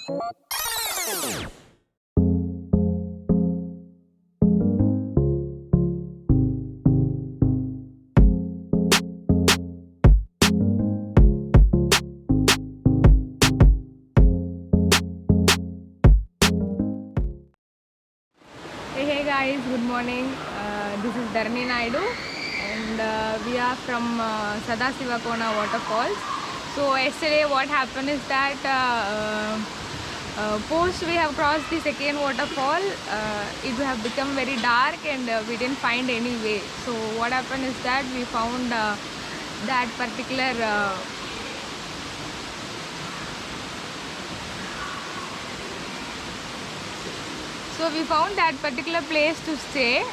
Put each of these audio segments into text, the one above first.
Hey guys, good morning. This is Dharani Naidu and we are from SADASIVAKONA Waterfalls. So yesterday what happened is that post we have crossed the second waterfall, it have become very dark and we didn't find any way. So what happened is that we found that particular So we found that particular place to stay,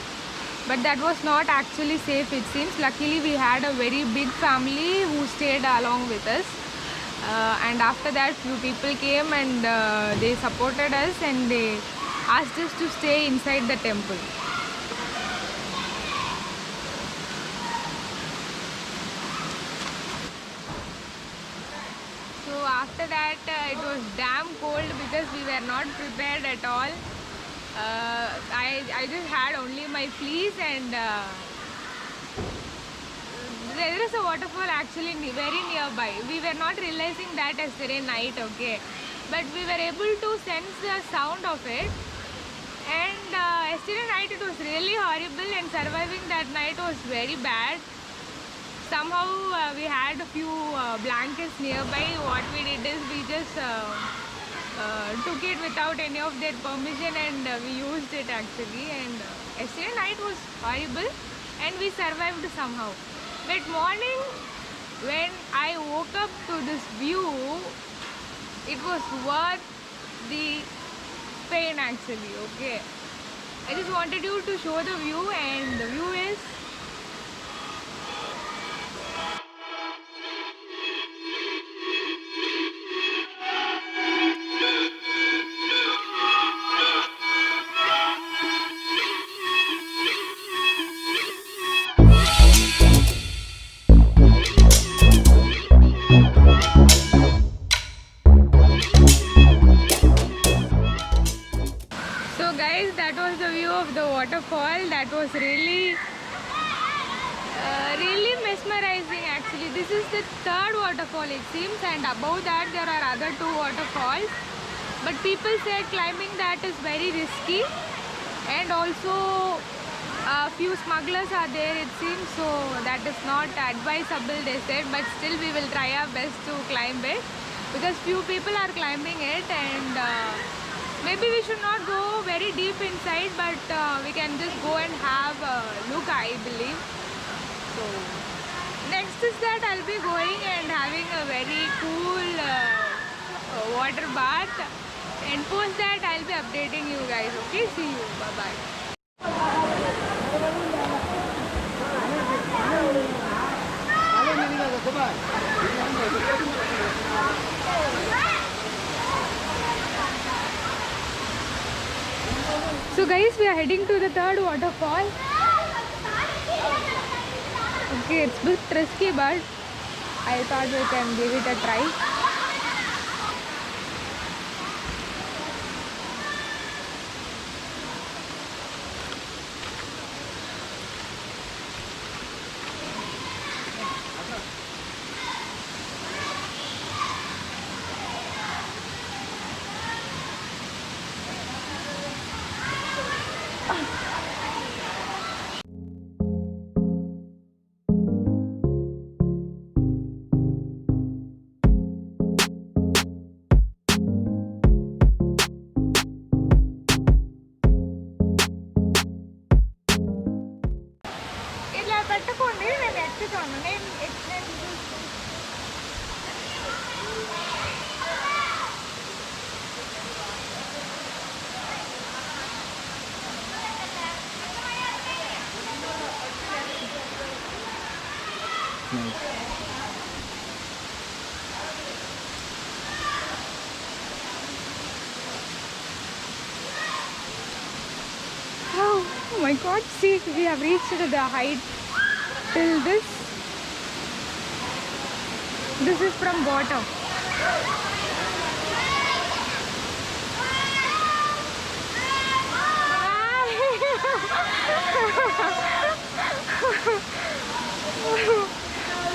but that was not actually safe, it seems. Luckily we had a very big family who stayed along with us, and after that few people came and they supported us and they asked us to stay inside the temple. So after that it was damn cold because we were not prepared at all. I just had only my fleece and there is a waterfall actually very nearby. We were not realizing that yesterday night, okay, but we were able to sense the sound of it, and yesterday night it was really horrible and surviving that night was very bad. Somehow we had a few blankets nearby. What we did is we just took it without any of their permission and we used it actually, and yesterday night was horrible and we survived somehow. But morning when I woke up to this view, it was worth the pain actually, okay. I just wanted you to show the view, and the view is that was the view of the waterfall. That was really really mesmerizing actually. This is the third waterfall it seems, and above that there are other two waterfalls, but people said climbing that is very risky and also a few smugglers are there it seems, so that is not advisable they said, but still we will try our best to climb it because few people are climbing it, and maybe we should not go very deep inside, but we can just go and have a look, I believe. So next is that I'll be going and having a very cool water bath, and post that I'll be updating you guys, okay. See you, bye bye. So guys, we are heading to the third waterfall. Okay, it's a bit risky, but I thought we can give it a try. Oh my god, see, we have reached the height till this. This is from bottom.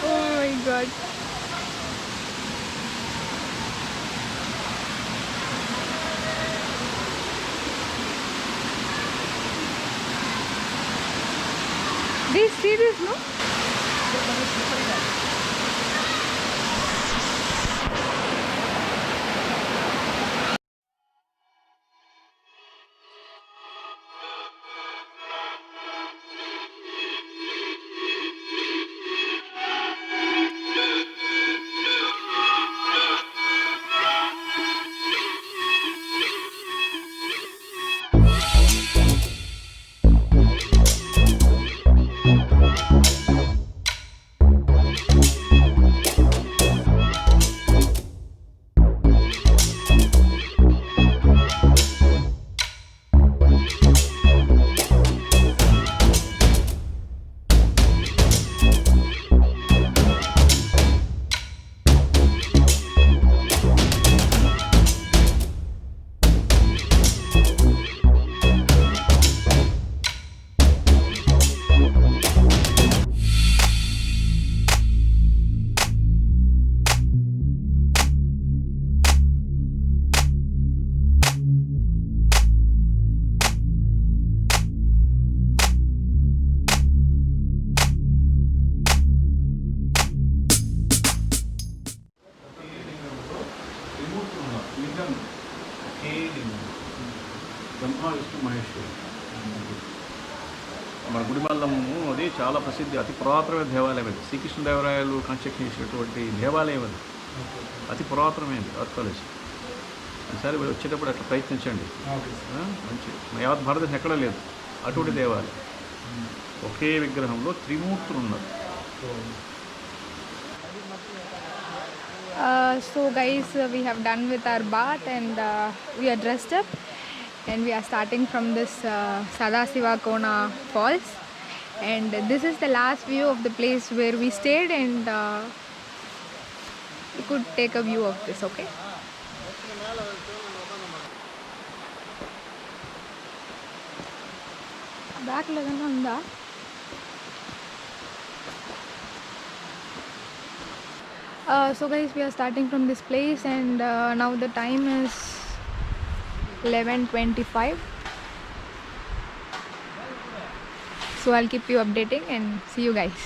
Oh my god. They see this, no? మన గుడిమల్లము అది చాలా ప్రసిద్ధి, అతి పురాతనమైన దేవాలయం అది. Srikrishnadevarayalu construction చేసినటువంటి దేవాలయం అది, అతి పురాతనమైనది ఆర్కాలజీ. ఈసారి వచ్చేటప్పుడు అట్లా ప్రయత్నించండి. మంచి యావత్ భారతదేశం ఎక్కడా లేదు అటువంటి దేవాలయం. ఒకే విగ్రహంలో త్రిమూర్తులు ఉన్నారు. So guys, we have done with our bath and we are dressed up and we are starting from this SADASIVAKONA falls, and this is the last view of the place where we stayed, and you could take a view of this. Okay, back lagana unda. So guys, we are starting from this place, and now the time is 11:25. So I'll keep you updating and see you guys.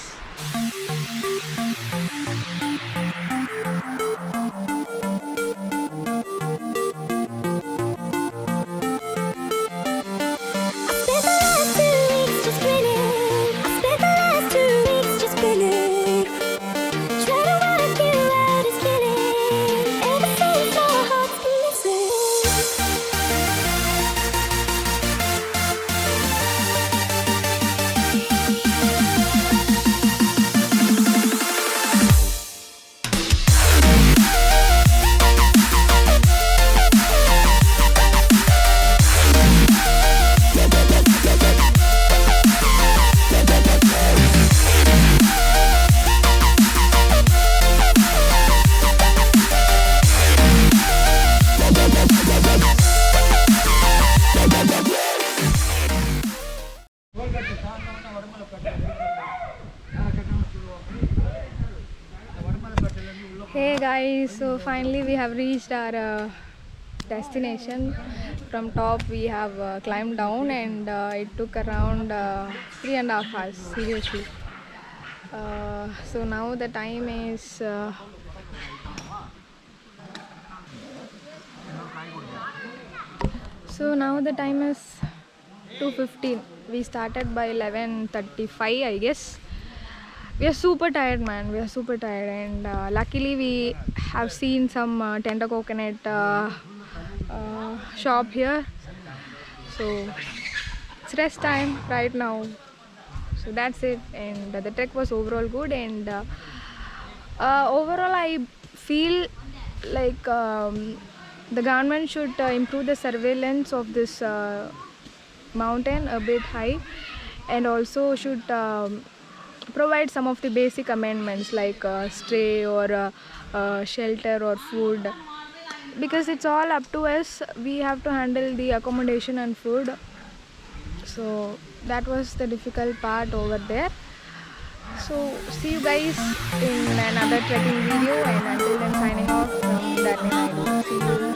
Hey guys, so finally we have reached our destination. From top we have climbed down, and it took around 3.5 hours, seriously. So now the time is So now the time is 2:15. We started by 11:35, I guess. We are super tired, man. We are super tired, and luckily we have seen some tender coconut shop here. So it's rest time right now. So that's it. And the trek was overall good, and overall I feel like the government should improve the surveillance of this mountain a bit high, and also should provide some of the basic amendments like stay or shelter or food, because it's all up to us. We have to handle the accommodation and food. So that was the difficult part over there. So see you guys in another trekking video, and until then signing off from Dharani Naidu. See you.